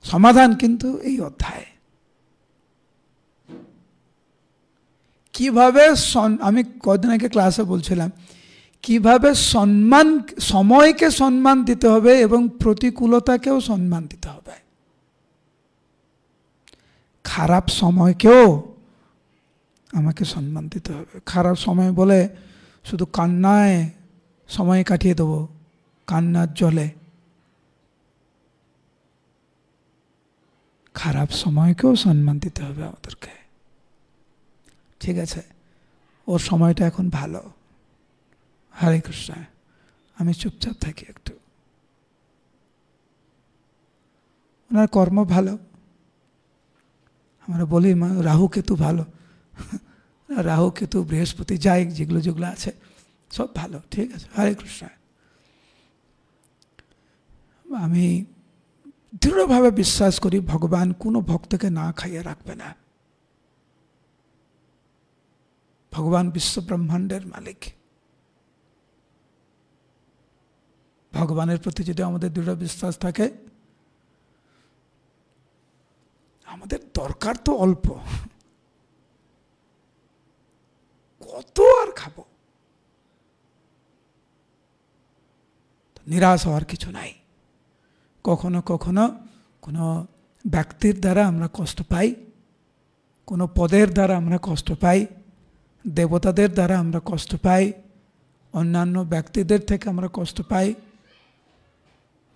সমাধান কিন্তু এই অধ্যায়। কিভাবে আমি কদিন আগে ক্লাসে বলছিলাম কিভাবে সময়কে সম্মান দিতে হবে এবং প্রতিকূলতাকেও সম্মান দিতে হবে। খারাপ সময়কেও আমাকে সম্মান দিতে হবে। খারাপ সময় বলে শুধু কান্নায় সময় কাটিয়ে দেবো, কান্নার জলে। খারাপ সময়কেও সম্মান দিতে হবে আমাদেরকে। ঠিক আছে, ওর সময়টা এখন ভালো, হরে কৃষ্ণ, আমি চুপচাপ থাকি একটু। ওনার কর্ম ভালো, আমরা বলি রাহু কেতু ভালো, রাহু কেতু বৃহস্পতি যাই যেগুলো যেগুলো আছে সব ভালো, ঠিক আছে, হরে কৃষ্ণ। আমি দৃঢ়ভাবে বিশ্বাস করি ভগবান কোনো ভক্তকে না খাইয়ে রাখবে না। ভগবান বিশ্ব ব্রহ্মাণ্ডের মালিক। ভগবানের প্রতি যদি আমাদের দৃঢ় বিশ্বাস থাকে, আমাদের দরকার তো অল্প, কত আর খাবো, নিরাশ হওয়ার কিছু নাই। কখনো কখনো কোনো ব্যক্তির দ্বারা আমরা কষ্ট পাই, কোনো পদের দ্বারা আমরা কষ্ট পাই, দেবতাদের দ্বারা আমরা কষ্ট পাই, অন্যান্য ব্যক্তিদের থেকে আমরা কষ্ট পাই।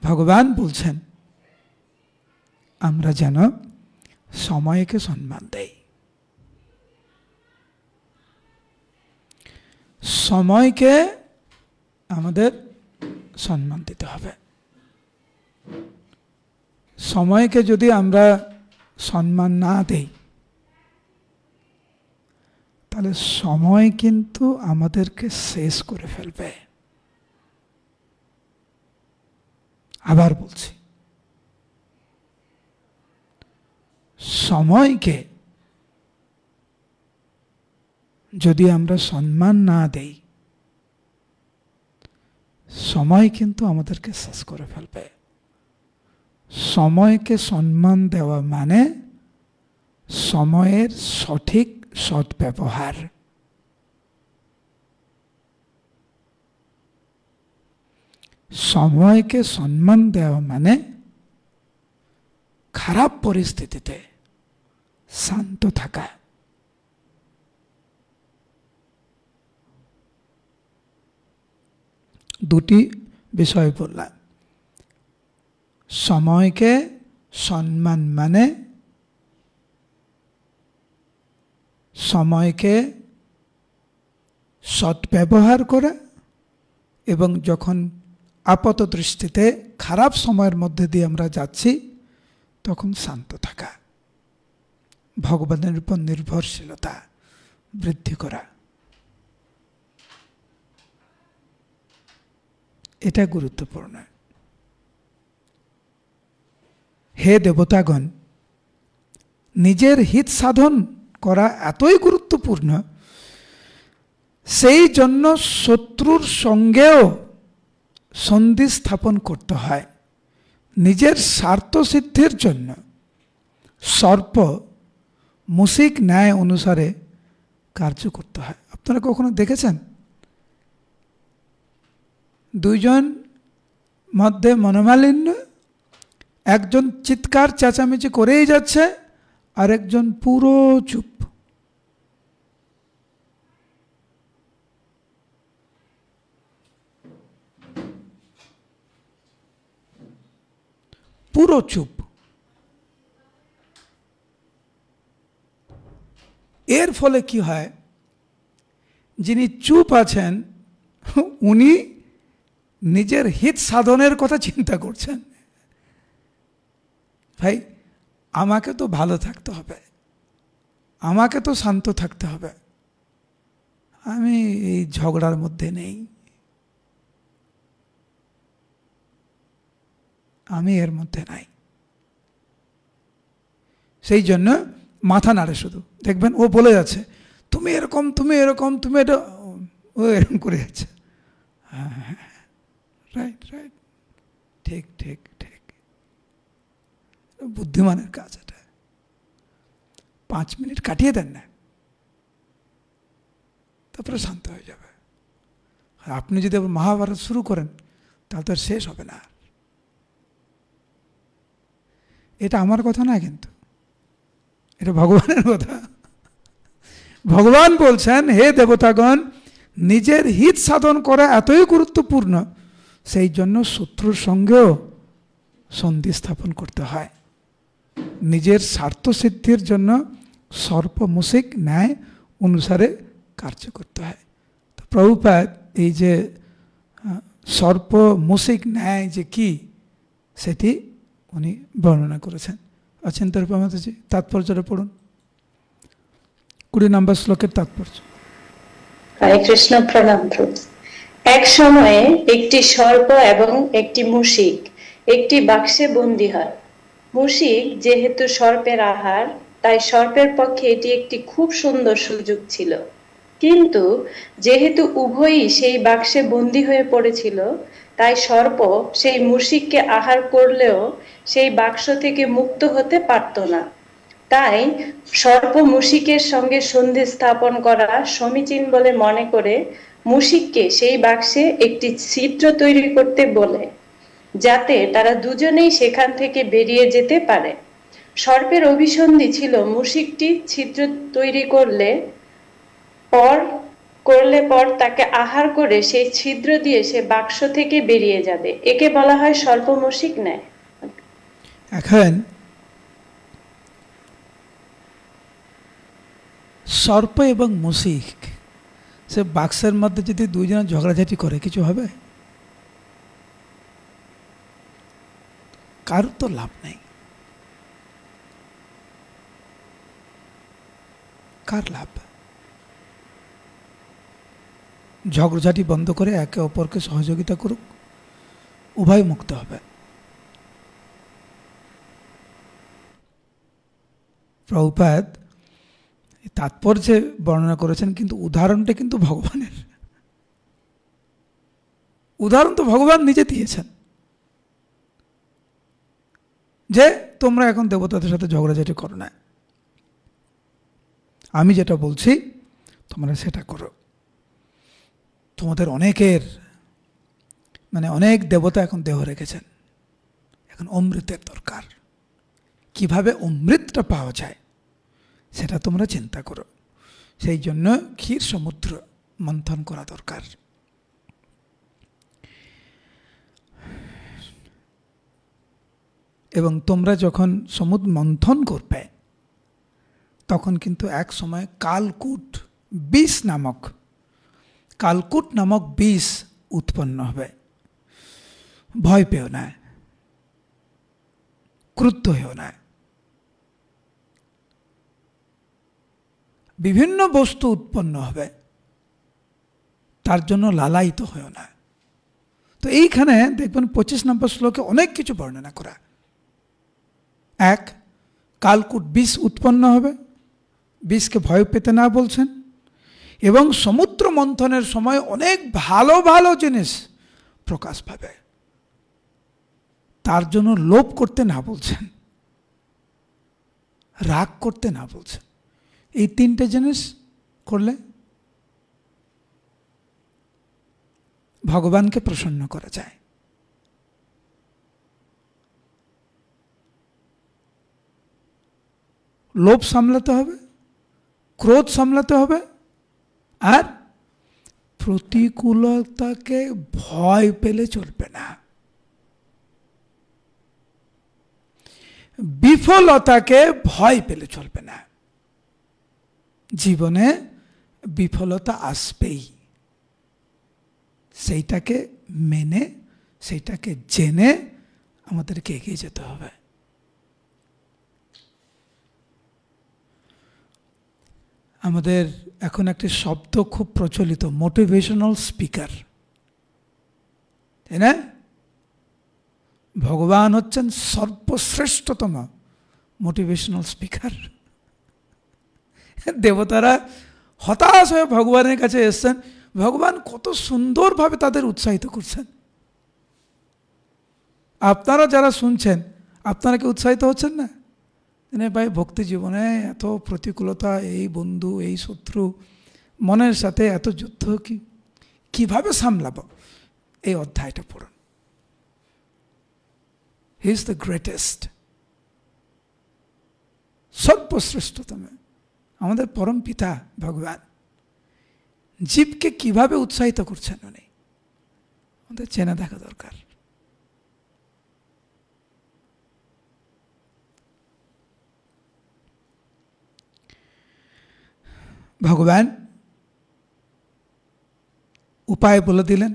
ভগবান বলছেন আমরা যেন সময়কে সম্মান দেই। সময়কে আমাদের সম্মান দিতে হবে। সময়কে যদি আমরা সম্মান না দেই, তাহলে সময় কিন্তু আমাদেরকে শেষ করে ফেলবে। আবার বলছি, সময়কে যদি আমরা সম্মান না দেই, সময় কিন্তু আমাদেরকে শেষ করে ফেলবে। সময়কে সম্মান দেওয়া মানে সময়ের সঠিক সদ্ব্যবহার। সময়কে সম্মান দেওয়া মানে খারাপ পরিস্থিতিতে শান্ত থাকা। দুটি বিষয় বললাম। সময়কে সম্মান মানে সময়কে সদ্ব্যবহার করা এবং যখন আপাত দৃষ্টিতে খারাপ সময়ের মধ্যে দিয়ে আমরা যাচ্ছি তখন শান্ত থাকা, ভগবানের উপর নির্ভরশীলতা বৃদ্ধি করা, এটা গুরুত্বপূর্ণ। হে দেবতাগণ, নিজের হিত সাধন করা এতই গুরুত্বপূর্ণ, সেই জন্য শত্রুর সঙ্গেও সন্ধি স্থাপন করতে হয়। নিজের স্বার্থ সিদ্ধির জন্য সর্প মুশিক ন্যায় অনুসারে কার্য করতে হয়। আপনারা কখনো দেখেছেন দুইজন মধ্যে মনোমালিন্য, একজন চিৎকার চেঁচামেচি করেই যাচ্ছে আর একজন পুরো চুপ। পুরো চুপ। এর ফলে কি হয়, যিনি চুপ আছেন উনি নিজের হিত সাধনের কথা চিন্তা করছেন, ভাই আমাকে তো ভালো থাকতে হবে, আমাকে তো শান্ত থাকতে হবে, আমি এই ঝগড়ার মধ্যে নেই, আমি এর মধ্যে নাই। সেই জন্য মাথা নাড়ে, শুধু দেখবেন ও বলে যাচ্ছে তুমি এরকম, তুমি এরকম, তুমি এটা, ও এরকম করে যাচ্ছে। হ্যাঁ হ্যাঁ, রাইট রাইট, ঠিক ঠিক ঠিক, বুদ্ধিমানের কাজ এটা। 5 মিনিট কাটিয়ে দেন না, তারপরে শান্ত হয়ে যাবে। আর আপনি যদি আবার মহাভারত শুরু করেন তাহলে তো আর শেষ হবে না। এটা আমার কথা না, কিন্তু এটা ভগবানের কথা। ভগবান বলছেন, হে দেবতাগণ, নিজের হিত সাধন করা এতই গুরুত্বপূর্ণ, সেই জন্য শত্রুর সঙ্গেও সন্ধি স্থাপন করতে হয়। নিজের স্বার্থ সিদ্ধির জন্য সর্পমূষিক ন্যায় অনুসারে কার্য করতে হয়। তো প্রভুপাদ এই যে সর্পমূষিক ন্যায় যে কি, সেটি উনি বর্ণনা করেছেন। অচিন্ত্য রূপমাতাজি, তাৎপর্যটা পড়ুন, 20 নম্বর শ্লোকের তাৎপর্য। হরে কৃষ্ণ, প্রণাম প্রভু। এক সময়ে একটি সর্প এবং একটি মূষিক একটি বাক্সে বন্দী হয়। মূষিক যেহেতু সর্পের আহার, তাই সর্পের পক্ষে এটি একটি খুব সুন্দর সুযোগ ছিল। কিন্তু যেহেতু উভয়ই সেই বাক্সে বন্দী হয়ে পড়েছিল, তাই সর্প সেই মূষিককে আহার করলেও সেই বাক্স থেকে মুক্ত হতে পারত না। তাই সর্প মূষিকের সঙ্গে সন্ধি স্থাপন করা সমীচীন বলে মনে করে মূষিককে সেই বাক্সে একটি ছিদ্র তৈরি করতে বলে, যাতে তারা দুজনেই সেখান থেকে বেরিয়ে যেতে পারে। সর্পের অভিসন্ধি ছিল মূষিকটি ছিদ্র তৈরি করলে পর তাকে আহার করে সেই ছিদ্র দিয়ে সে বাক্স থেকে বেরিয়ে যাবে। একে বলা হয় সর্প মূষিক ন্যায়। এখন সর্প এবং মূষিক, সে বাক্সের মধ্যে যদি দুইজন ঝগড়াঝাটি করে কিছু হবে? কারোর তো লাভ নেই। কার লাভ? ঝগড়াঝাটি বন্ধ করে একে অপরকে সহযোগিতা করুক, উভয় মুক্ত হবে। প্রভুপাদ তাৎপর্যে বর্ণনা করেছেন, কিন্তু উদাহরণটা কিন্তু ভগবানের। উদাহরণ তো ভগবান নিজে দিয়েছেন, যে তোমরা এখন দেবতাদের সাথে ঝগড়াঝাটি করো না, আমি যেটা বলছি তোমরা সেটা করো। তোমাদের অনেকের অনেক দেবতা এখন দেহ রেখেছেন, এখন অমৃতের দরকার। কিভাবে অমৃতটা পাওয়া যায় সেটা তোমরা চিন্তা করো। সেই জন্য ক্ষীর সমুদ্র মন্থন করা দরকার। এবং তোমরা যখন সমুদ্র মন্থন করবে, তখন কিন্তু এক সময় কালকূট নামক বিষ উৎপন্ন হবে। ভয় পেও না, ক্রুদ্ধ হও না। বিভিন্ন বস্তু উৎপন্ন হবে, তার জন্য লালায়িত হও না। তো এইখানে দেখবেন 25 নম্বর শ্লোকে অনেক কিছু বর্ণনা করা। এক, কালকূট বিষ উৎপন্ন হবে, বিষকে ভয় পেতে না বলছেন। এবং সমুদ্র মন্থনের সময় অনেক ভালো ভালো জিনিস প্রকাশ পাবে, তার জন্য লোভ করতে না বলছেন, রাগ করতে না বলছেন। এই 3টে জিনিস করলে ভগবানকে প্রসন্ন করা যায়। লোভ সামলাতে হবে, ক্রোধ সামলাতে হবে, আর প্রতিকূলতাকে ভয় পেলে চলবে না। বিফলতাকে ভয় পেলে চলবে না। জীবনে বিফলতা আসবেই, সেইটাকে মেনে, সেইটাকে জেনে আমাদেরকে এগিয়ে যেতে হবে। আমাদের এখন একটি শব্দ খুব প্রচলিত, মোটিভেশনাল স্পিকার, তাই না? ভগবান হচ্ছেন সর্বশ্রেষ্ঠতম মোটিভেশনাল স্পিকার। দেবতারা হতাশ হয়ে ভগবানের কাছে এসছেন, ভগবান কত সুন্দরভাবে তাদের উৎসাহিত করছেন। আপনারা যারা শুনছেন, আপনারা কি উৎসাহিত হচ্ছেন না? ভাই, ভক্তি জীবনে এত প্রতিকূলতা, এই বন্ধু এই শত্রু, মনের সাথে এত যুদ্ধ, কিভাবে সামলাবো? এই অধ্যায়টা পড়ুন। হি ইজ দ্য গ্রেটেস্ট, সর্বশ্রেষ্ঠতম, আমাদের পরম পিতা ভগবান। জীবকে কিভাবে উৎসাহিত করছেন উনি, আমাদের চেনা দেখা দরকার। ভগবান উপায় বলে দিলেন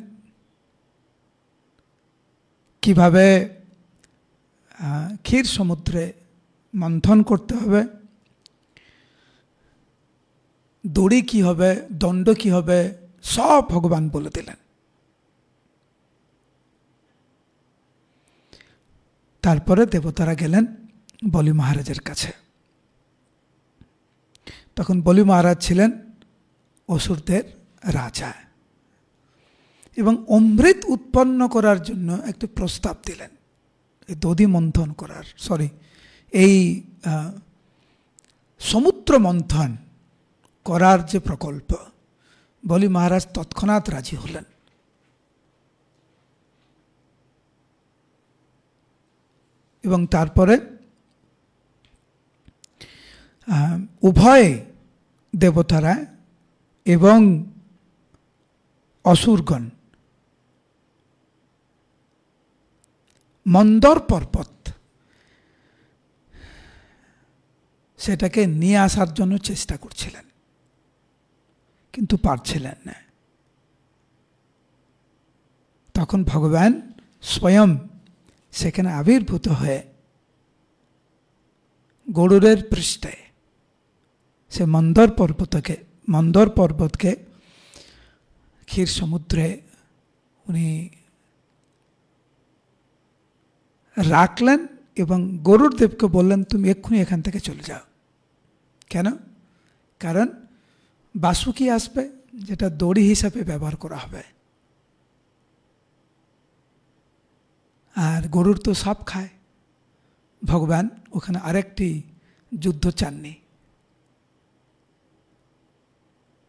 কিভাবে ক্ষীর সমুদ্রে মন্থন করতে হবে, দড়ি কি হবে, দণ্ড কি হবে, সব ভগবান বলে দিলেন। তারপরে দেবতারা গেলেন বলি মহারাজের কাছে। তখন বলি মহারাজ ছিলেন অসুরদের রাজা এবং অমৃত উৎপন্ন করার জন্য একটি প্রস্তাব দিলেন, এই দধি মন্থন করার, এই সমুদ্র মন্থন করার যে প্রকল্প। বলি মহারাজ তৎক্ষণাৎ রাজি হলেন। এবং তারপরে উভয় দেবতারা এবং অসুরগণ মন্দর পর্বত সেটাকে নিয়ে আসার জন্য চেষ্টা করছিলেন, কিন্তু পারছিলেন না। তখন ভগবান স্বয়ং সেখানে আবির্ভূত হয়ে গরুড়ের পৃষ্ঠে সে মন্দর পর্বতকে ক্ষীর সমুদ্রে উনি রাখলেন এবং গরুড় দেবকে বললেন, তুমি এক্ষুনি এখান থেকে চলে যাও। কেন? কারণ বাসুকি আসবে, যেটা দড়ি হিসাবে ব্যবহার করা হবে, আর গরুর তো সাপ খায়। ভগবান ওখানে আরেকটি যুদ্ধ চাননি।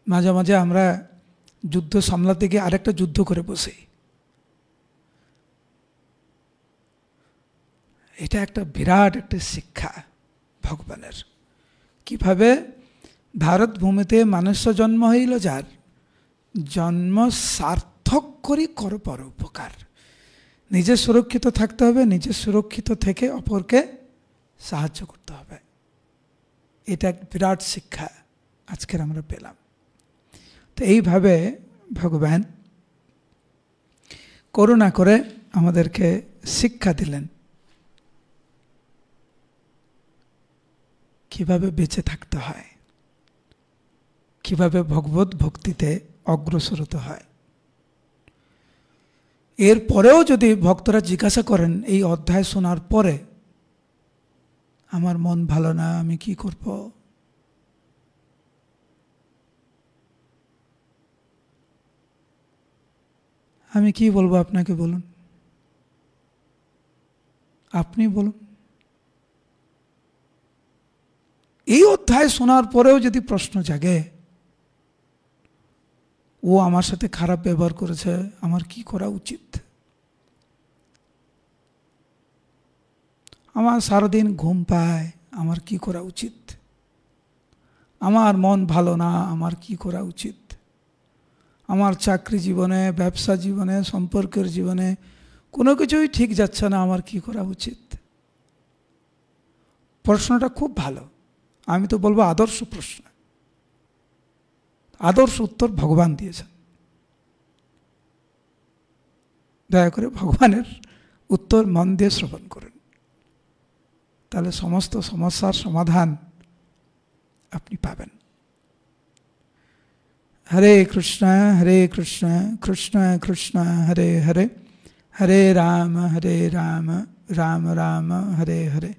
মাঝে মাঝে আমরা যুদ্ধ সামলাতে গিয়ে আরেকটা যুদ্ধ করে বসি। এটা একটা বিরাট একটা শিক্ষা ভগবানের, কিভাবে ভারত ভূমিতে মানুষ্য জন্ম হইল, যার জন্ম সার্থক করি কর পর উপকার। নিজে সুরক্ষিত থাকতে হবে, নিজে সুরক্ষিত থেকে অপরকে সাহায্য করতে হবে। এটা এক বিরাট শিক্ষা আজকের আমরা পেলাম। তো এইভাবে ভগবান করুণা করে আমাদেরকে শিক্ষা দিলেন কিভাবে বেঁচে থাকতে হয়, কিভাবে ভগবত ভক্তিতে অগ্রসর হতে হয়। এরপরেও যদি ভক্তরা জিজ্ঞাসা করেন এই অধ্যায় শোনার পরে, আমার মন ভালো না, আমি কি করব, আমি কি বলবো আপনাকে? বলুন, আপনি বলুন। এই অধ্যায় শোনার পরেও যদি প্রশ্ন জাগে, ও আমার সাথে খারাপ ব্যবহার করেছে, আমার কি করা উচিত? আমার সারাদিন ঘুম পায়, আমার কি করা উচিত? আমার মন ভালো না, আমার কি করা উচিত? আমার চাকরি জীবনে, ব্যবসা জীবনে, সম্পর্কের জীবনে কোনো কিছুই ঠিক যাচ্ছে না, আমার কি করা উচিত? প্রশ্নটা খুব ভালো, আমি তো বলবো আদর্শ প্রশ্ন। আদর্শ উত্তর ভগবান দিয়েছেন। দয়া করে ভগবানের উত্তর মন দিয়ে শ্রবণ করুন, তাহলে সমস্ত সমস্যার সমাধান আপনি পাবেন। हरे कृष्ण कृष्ण कृष्ण हरे हरे, हरे राम राम राम हरे हरे।